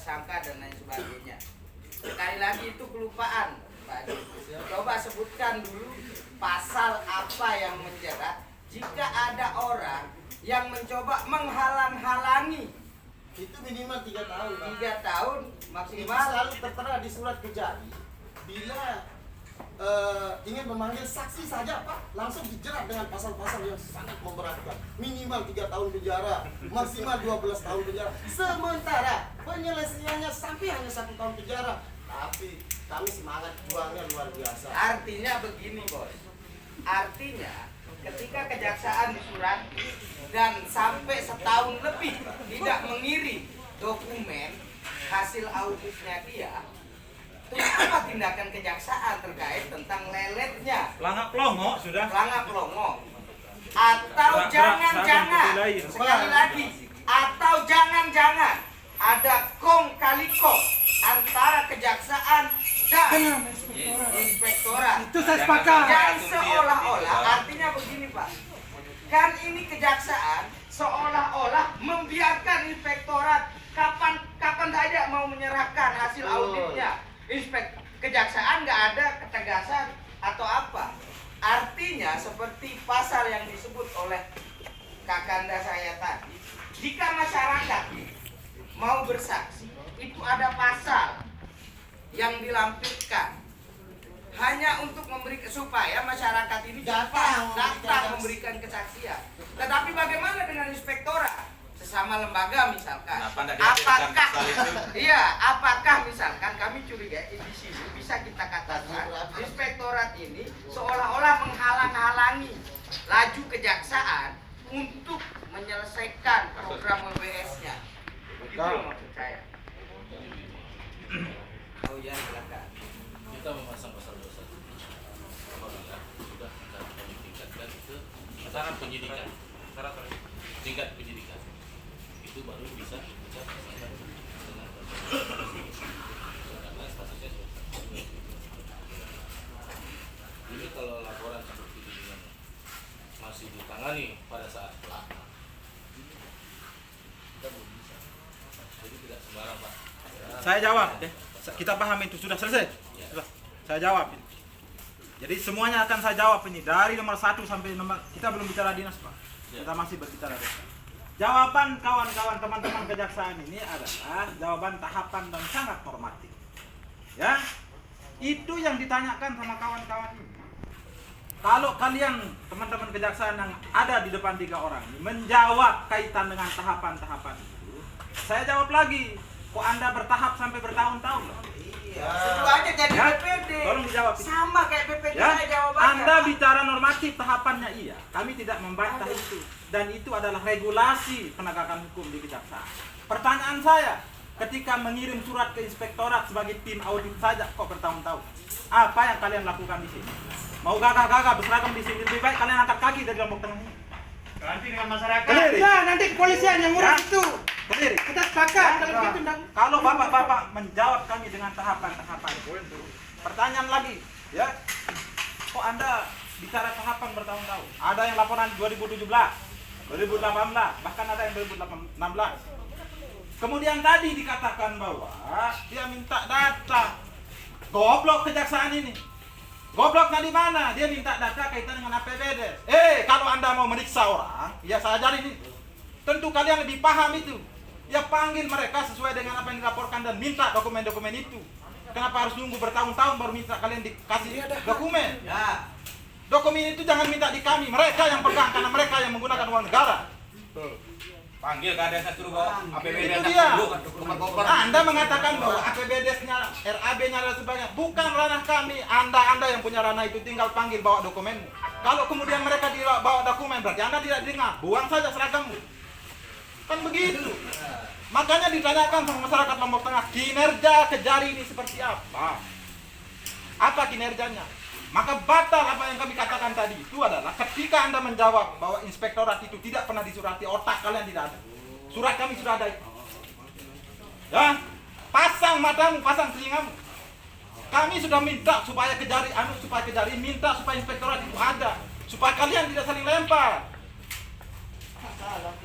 tersangka dan lain sebagainya. Sekali lagi itu kelupaan, Pak. Coba sebutkan dulu pasal apa yang menjerat jika ada orang yang mencoba menghalang-halangi. Itu minimal 3 tahun, Pak. 3 tahun Itu maksimal. selalu tertera di surat kejari. Bila ingin memanggil saksi saja, Pak, langsung dijerat dengan pasal-pasal yang sangat memberatkan. Minimal 3 tahun penjara, maksimal 12 tahun penjara. Sementara penyelesaiannya sampai hanya 1 tahun penjara. Tapi kami semangat juangnya luar biasa. Artinya begini, Bos. Artinya ketika kejaksaan disurati dan sampai setahun lebih tidak mengirim dokumen hasil auditnya dia, terus apa tindakan kejaksaan terkait tentang leletnya Pelangak pelongo sudah. pelangak pelongo, atau jangan-jangan sekali lagi, atau jangan-jangan ada kong kali kong antara kejaksaan dan inspektorat. Itu saya sepakat. Yang seolah-olah, artinya begini Pak, kan ini kejaksaan seolah-olah membiarkan inspektorat kapan saja mau menyerahkan hasil auditnya. Kejaksaan nggak ada ketegasan atau apa. Artinya seperti pasal yang disebut oleh kakanda saya tadi, jika masyarakat mau bersaksi itu ada pasal yang dilampirkan hanya untuk supaya masyarakat ini Datang memberikan kesaksian. Tetapi bagaimana dengan inspektorat sesama lembaga misalkan? Apakah misalkan kami curiga di sini bisa kita katakan inspektorat ini seolah-olah menghalang-halangi laju kejaksaan untuk menyelesaikan program WBS-nya. Begitu maksud saya. Oh ya, silakan. Kita memasang pasal 21 apabila sudah kami tingkatkan ke syarat penyidikan, tingkat penyidikan, itu baru bisa kita pasangkan dengan karena statusnya sudah. Ini kalau laporan seperti ini masih ditangani pada saat pelaksanaan, kita belum bisa. Jadi tidak sembarang, Pak. Saya jawab deh. Kita paham itu sudah selesai. Sudah. Saya jawab ini. Jadi semuanya akan saya jawab ini dari nomor 1 sampai nomor, kita belum bicara dinas, Pak. Kita masih berbicara desa. Jawaban kawan-kawan teman-teman kejaksaan ini adalah jawaban tahapan dan sangat normatif. Ya. Itu yang ditanyakan sama kawan-kawan ini. Kalau kalian teman-teman kejaksaan yang ada di depan 3 orang ini menjawab kaitan dengan tahapan-tahapan itu, saya jawab lagi. Kok Anda bertahap sampai bertahun-tahun? Iya. Suruh aja jadi Ya, BPD. tolong dijawab. Sama kayak BPD Ya, saya jawabannya. Anda bicara normatif tahapannya iya. Kami tidak membantah itu. Dan itu adalah regulasi penegakan hukum di kejaksaan. Pertanyaan saya, ketika mengirim surat ke inspektorat sebagai tim audit saja kok bertahun-tahun? Apa yang kalian lakukan di sini? Mau gagah-gagah berseragam di sini, lebih baik kalian angkat kaki dari Lombok Tengah ini. Nanti dengan masyarakat. Berdiri. Nah, nanti kepolisian yang ngurus Ya. itu. Berdiri. Kita sepakat kalau Ya. gitu dan Kalau bapak-bapak menjawab kami dengan tahapan-tahapan, pertanyaan lagi, ya, kok Anda bicara tahapan bertahun-tahun? Ada yang laporan 2017, 2018, bahkan ada yang 2016. Kemudian tadi dikatakan bahwa dia minta data. Goblok kejaksaan ini. Gobloknya di mana? Dia minta data kaitan dengan APBD. Kalau Anda mau meriksa orang, ya saya ajarin itu. Tentu kalian lebih paham itu. Ya panggil mereka sesuai dengan apa yang dilaporkan dan minta dokumen-dokumen itu. Kenapa harus nunggu bertahun-tahun baru minta kalian dikasih dokumen? Ya. Dokumen itu jangan minta di kami, mereka yang pegang karena mereka yang menggunakan uang negara. Panggil kadesnya suruh bawa APBD. Itu dia. Anda mengatakan bahwa APBD-nya, RAB-nya dan sebagainya bukan ranah kami. Anda yang punya ranah itu tinggal panggil bawa dokumenmu. Kalau kemudian mereka tidak bawa dokumen berarti Anda tidak dengar. Buang saja seragammu. Kan begitu. Makanya ditanyakan sama masyarakat Lombok Tengah, kinerja Kejari ini seperti apa? Apa kinerjanya? Maka batal apa yang kami katakan tadi itu adalah ketika Anda menjawab bahwa inspektorat itu tidak pernah disurati, otak kalian tidak ada. Surat kami sudah ada itu. Ya, pasang matamu, pasang telingamu. Kami sudah minta supaya Kejari minta supaya inspektorat itu ada, supaya kalian tidak saling lempar.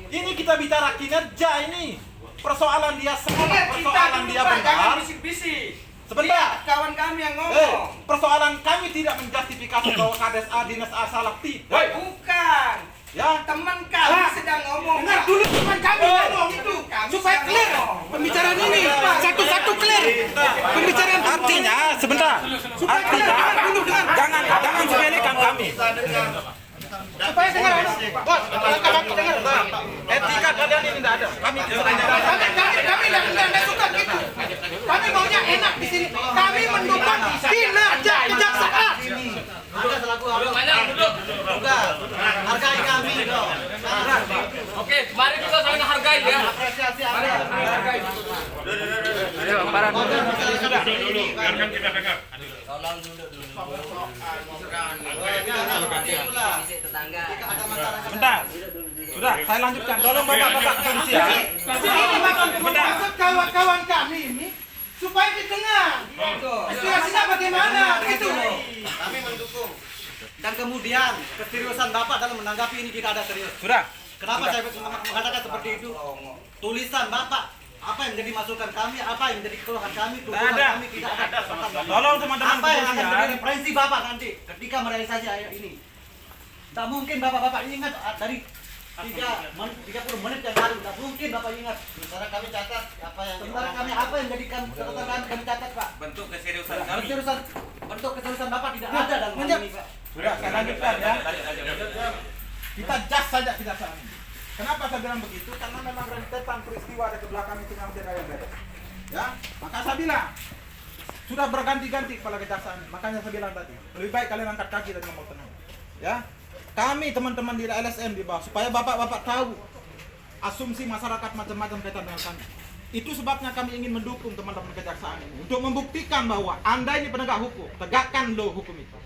Ini kita bicara kinerja ini. persoalan dia sekolah, persoalan dia jangan benar. bisik-bisik. Sebentar. Lihat kawan kami yang ngomong. Persoalan kami tidak menjustifikasi bahwa Kades A, Dinas A salah, tidak. Bukan. Ya, Teman kami sedang ngomong. Dengar dulu teman kami ngomong itu supaya clear pembicaraan ini satu-satu clear. Pembicaraan artinya sebentar. supaya clear. Dengar dulu, dengar. Jangan sepelekan kami. Supaya dengar. Bos, kami dengar. Etika kalian ini tidak ada. Kami Kami tidak suka gitu. Kami maunya enak di sini. Kami mendukung kinerja kejaksaan. Anda selaku tugas, hargai kami dong. Oke, mari kita saling hargai ya. Apresiasi Anda. Bentar. Sudah, saya lanjutkan. Tolong Bapak-bapak polisi ya. Ini maksud kawan-kawan kami ini supaya didengar. Situasinya bagaimana? Gitu. Kami mendukung. Dan kemudian keseriusan Bapak dalam menanggapi ini tidak ada serius. Sudah. Kenapa saya mengatakan seperti itu? Tulisan Bapak, apa yang menjadi masukan kami, apa yang menjadi keluhan kami, tuduhan ada. kami tidak ada. Tolong teman-teman Apa yang akan polisi menjadi ya. referensi Bapak nanti ketika merealisasi ayat ini? Tak mungkin Bapak-bapak ingat dari 30 menit yang lalu, tak mungkin Bapak ingat. Sementara kami catat apa yang apa yang menjadi catatan kami catat, Pak. Bentuk keseriusan kami. Bentuk keseriusan Bapak tidak ada dalam hal ini, Pak. Sudah, saya lanjutkan ya. Kita jas saja kejaksaan ini. Kenapa saya bilang begitu? Karena memang rentetan peristiwa ada ke belakang itu yang tidak beres. Ya, maka saya bilang sudah berganti-ganti kepala kejaksaan. Makanya saya bilang tadi, lebih baik kalian angkat kaki dan ngomong tenang. Ya, kami teman-teman di LSM di bawah supaya bapak-bapak tahu asumsi masyarakat macam-macam kaitan dengan kami. Itu sebabnya kami ingin mendukung teman-teman kejaksaan ini untuk membuktikan bahwa Anda ini penegak hukum, tegakkan lo hukum itu.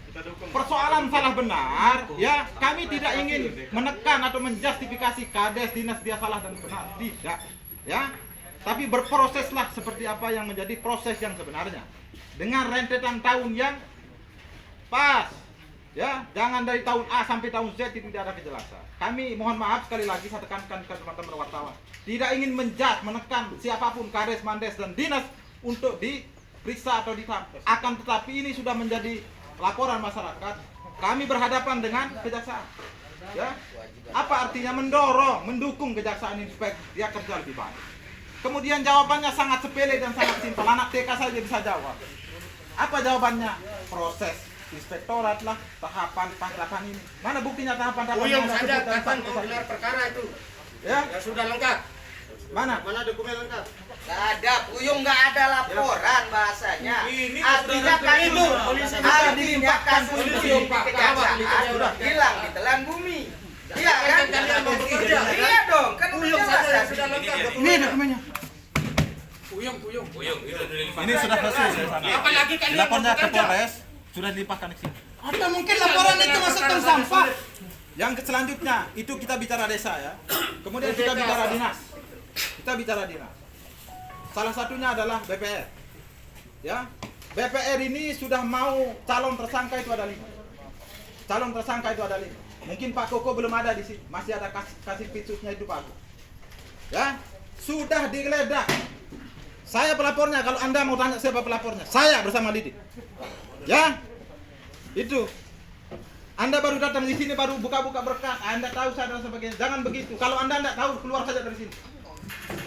Persoalan salah benar, ya kami tidak ingin menekan atau menjustifikasi Kades Dinas dia salah dan benar, tidak, ya. Tapi berproseslah seperti apa yang menjadi proses yang sebenarnya dengan rentetan tahun yang pas, ya. Jangan dari tahun A sampai tahun Z itu tidak ada kejelasan. Kami mohon maaf sekali lagi saya tekankan ke teman-teman wartawan, tidak ingin menjudge, menekan siapapun Kades, Mandes dan Dinas untuk diperiksa atau ditangkap. Akan tetapi ini sudah menjadi laporan masyarakat, kami berhadapan dengan kejaksaan. Ya, apa artinya mendorong, mendukung kejaksaan ini supaya dia kerja lebih baik. Kemudian jawabannya sangat sepele dan sangat simpel, anak TK saja bisa jawab. Apa jawabannya? Proses inspektorat lah, tahapan ini. Mana buktinya tahapan-tahapan? Uyung saja kapan mau gelar perkara itu? Ya, Ya sudah lengkap. mana? Mana dokumen lengkap? Nggak ada, Uyung nggak ada laporan bahasanya. Ini Artinya sudah itu. artinya kasus Uyung di kejaksaan hilang di telan bumi. Iya kan? Iya dong, kan Uyung saja sudah lengkap. Ini dokumennya. Uyung itu dilimpahkan. Ini sudah selesai di sana. Apalagi kalian Lapornya ke bekerja. Polres sudah dilimpahkan ke sini. Atau mungkin laporan itu masuk tong sampah. Yang selanjutnya itu kita bicara desa ya. Kemudian kita bicara dinas. Salah satunya adalah BPR. Ya. BPR ini sudah mau calon tersangka itu ada 5. Mungkin Pak Koko belum ada di sini. Masih ada kasih pitsusnya itu Pak Koko. Ya. Sudah digeledah. Saya pelapornya, kalau Anda mau tanya siapa pelapornya, saya bersama Didik. Ya. Itu. Anda baru datang di sini baru buka-buka berkas, Anda tahu saya dan sebagainya. Jangan begitu. Kalau Anda tidak tahu, keluar saja dari sini.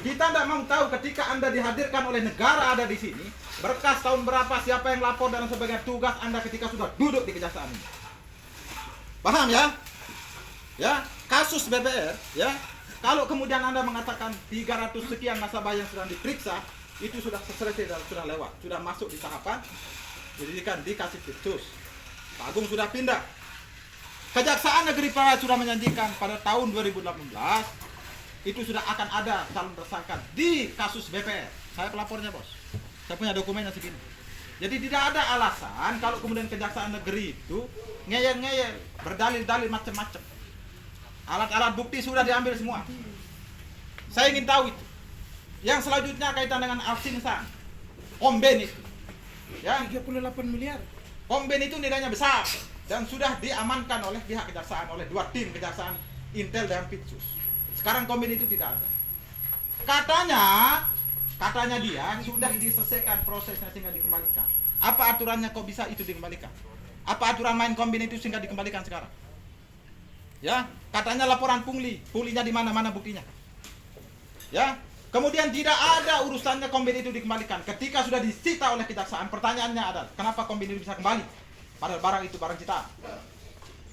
Kita tidak mau tahu ketika Anda dihadirkan oleh negara ada di sini, berkas tahun berapa, siapa yang lapor dan sebagainya. Tugas Anda ketika sudah duduk di kejaksaan ini. Paham ya? Ya, kasus BPR, ya. Kalau kemudian Anda mengatakan 300 sekian nasabah yang sedang diperiksa, itu sudah selesai dan sudah lewat, sudah masuk di tahapan penyidikan dikasih pitsus. Pak Agung sudah pindah. Kejaksaan Negeri Prahat sudah menjanjikan pada tahun 2018 itu sudah akan ada calon tersangka di kasus BPR. Saya pelapornya bos. Saya punya dokumennya segini. Jadi tidak ada alasan kalau kemudian Kejaksaan Negeri itu ngeyel-ngeyel, berdalil-dalil macam-macam. Alat-alat bukti sudah diambil semua. Saya ingin tahu itu. Yang selanjutnya kaitan dengan Alsinsa, Komben itu. Ya, 38 miliar. Komben itu nilainya besar dan sudah diamankan oleh pihak kejaksaan, oleh 2 tim kejaksaan Intel dan Pitsus. Sekarang Komben itu tidak ada. Katanya dia sudah diselesaikan prosesnya sehingga dikembalikan. Apa aturannya kok bisa itu dikembalikan? Apa aturan main kombin itu sehingga dikembalikan sekarang? Ya, katanya laporan pungli. Punglinya di mana buktinya? Ya, kemudian tidak ada urusannya kombin itu dikembalikan. Ketika sudah disita oleh kejaksaan, pertanyaannya adalah kenapa kombin itu bisa kembali? Padahal barang itu barang sitaan.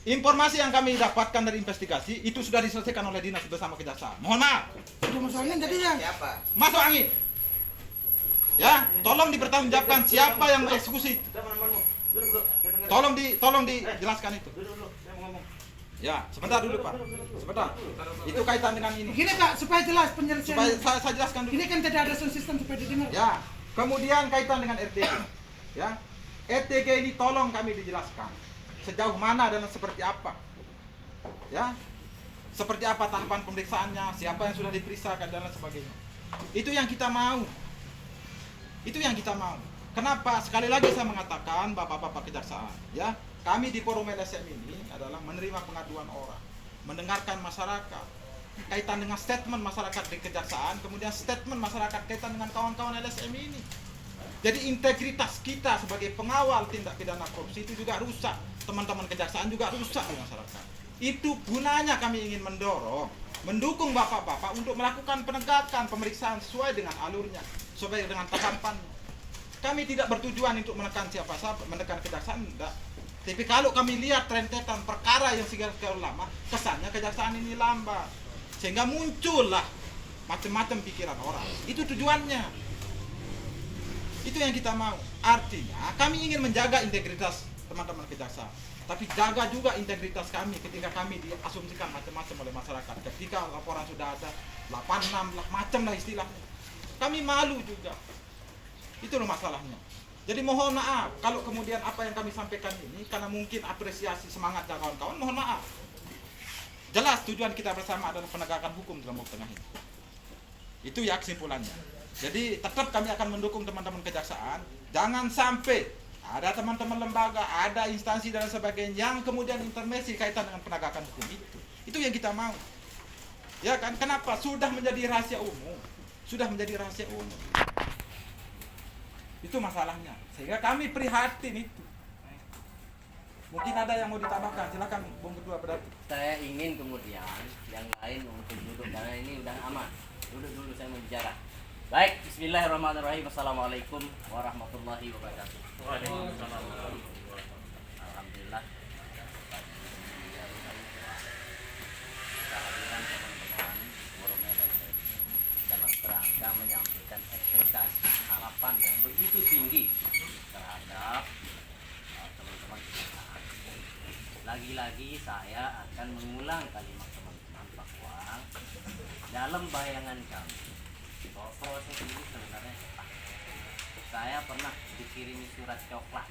Informasi yang kami dapatkan dari investigasi itu sudah diselesaikan oleh dinas bersama kejaksaan. Mohon maaf. Udah masuk angin tadinya. Siapa? Masuk angin. Ya, tolong dipertanggungjawabkan siapa yang mengeksekusi. Tolong dijelaskan itu. Ya, sebentar dulu Pak. Sebentar. Itu kaitan dengan ini. Gini Kak, supaya jelas penjelasan. Supaya saya jelaskan dulu. Ini kan tidak ada sound system supaya didengar. Ya, kemudian kaitan dengan RTG. Ya, RTG ini tolong kami dijelaskan sejauh mana dan seperti apa. Ya, seperti apa tahapan pemeriksaannya, siapa yang sudah diperiksa dan lain sebagainya. Itu yang kita mau. Itu yang kita mau. Kenapa? Sekali lagi saya mengatakan Bapak-bapak kejaksaan, ya, kami di forum LSM ini adalah menerima pengaduan orang, mendengarkan masyarakat, kaitan dengan statement masyarakat di kejaksaan, kemudian statement masyarakat kaitan dengan kawan-kawan LSM ini. Jadi integritas kita sebagai pengawal tindak pidana korupsi itu juga rusak, teman-teman kejaksaan juga rusak di masyarakat. Itu gunanya kami ingin mendukung Bapak-bapak untuk melakukan penegakan pemeriksaan sesuai dengan alurnya, sesuai dengan tahapannya. Kami tidak bertujuan untuk menekan siapa-siapa, menekan kejaksaan, tidak. Tapi kalau kami lihat rentetan perkara yang segala lama, kesannya kejaksaan ini lambat. Sehingga muncullah macam-macam pikiran orang. Itu tujuannya. Itu yang kita mau. Artinya kami ingin menjaga integritas teman-teman kejaksaan. Tapi jaga juga integritas kami ketika kami diasumsikan macam-macam oleh masyarakat. Ketika laporan sudah ada 86 macam lah istilahnya. Kami malu juga. Itu loh masalahnya. Jadi mohon maaf kalau kemudian apa yang kami sampaikan ini karena mungkin apresiasi semangatnya kawan-kawan, mohon maaf. Jelas tujuan kita bersama adalah penegakan hukum dalam waktu tengah ini. Itu ya kesimpulannya. Jadi tetap kami akan mendukung teman-teman kejaksaan. Jangan sampai ada teman-teman lembaga, ada instansi dan sebagainya yang kemudian intervensi kaitan dengan penegakan hukum itu. Itu yang kita mau. Ya kan? Kenapa? Sudah menjadi rahasia umum. Sudah menjadi rahasia umum. Itu masalahnya. Sehingga kami prihatin itu. Mungkin ada yang mau ditambahkan. Silakan Bung Ketua berarti. Saya ingin kemudian yang lain untuk duduk karena ini udah aman. Duduk dulu saya mau bicara. Baik, bismillahirrahmanirrahim. Assalamualaikum warahmatullahi wabarakatuh. Alhamdulillah. Kehadiran teman-teman forum LSM dalam kerangka menyampaikan ekspektasi harapan yang begitu tinggi terhadap teman-teman kejaksaan. Lagi-lagi saya akan mengulang kalimat teman-teman bahwa dalam bayangan kami bahwa proses ini sebenarnya cepat. Saya pernah dikirimi surat coklat.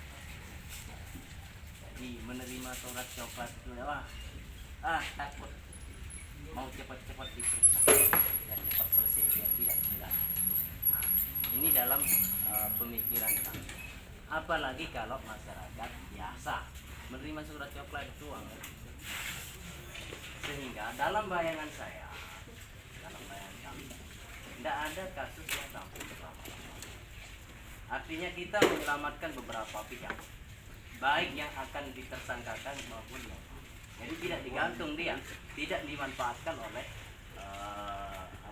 Jadi menerima surat coklat itu takut mau cepat-cepat diperiksa dan cepat selesai biar tidak hilang. Nah, ini dalam pemikiran kami. Apalagi kalau masyarakat biasa menerima surat coklat itu sehingga dalam bayangan saya, dalam bayangan kami, tidak ada kasus yang sampai berlama-lama. Artinya kita menyelamatkan beberapa pihak, baik yang akan ditersangkakan maupun yang jadi tidak digantung dia, tidak dimanfaatkan oleh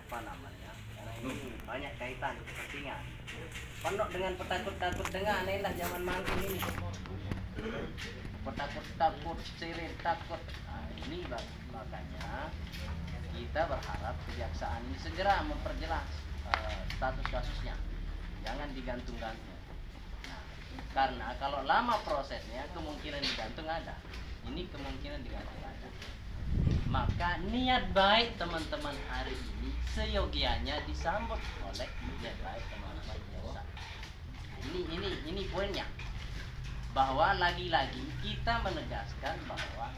karena ini banyak kaitan kepentingan. Penuh dengan petakut-takut dengan inilah zaman mangkin ini. Petakut-takut, sirik takut. Nah, ini makanya kita berharap kejaksaan ini segera memperjelas status kasusnya. Jangan digantung-gantung. Nah, karena kalau lama prosesnya kemungkinan digantung ada. Ini kemungkinan digantung ada. Maka niat baik teman-teman hari ini seyogianya disambut oleh niat baik teman-teman biasa. Ini poinnya. Bahwa lagi-lagi kita menegaskan bahwa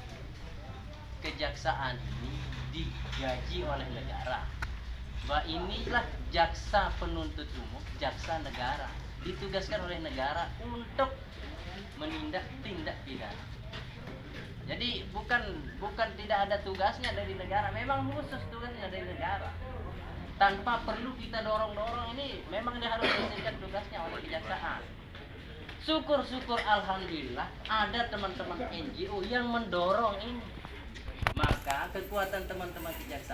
kejaksaan ini digaji oleh negara. Bahwa inilah jaksa penuntut umum, jaksa negara, ditugaskan oleh negara untuk menindak tindak pidana. Jadi bukan tidak ada tugasnya dari negara, memang khusus tugasnya dari negara. tanpa perlu kita dorong-dorong. Ini memang dia harus menyelesaikan tugasnya oleh kejaksaan. Syukur-syukur alhamdulillah ada teman-teman NGO yang mendorong ini. Maka kekuatan teman-teman kejaksaan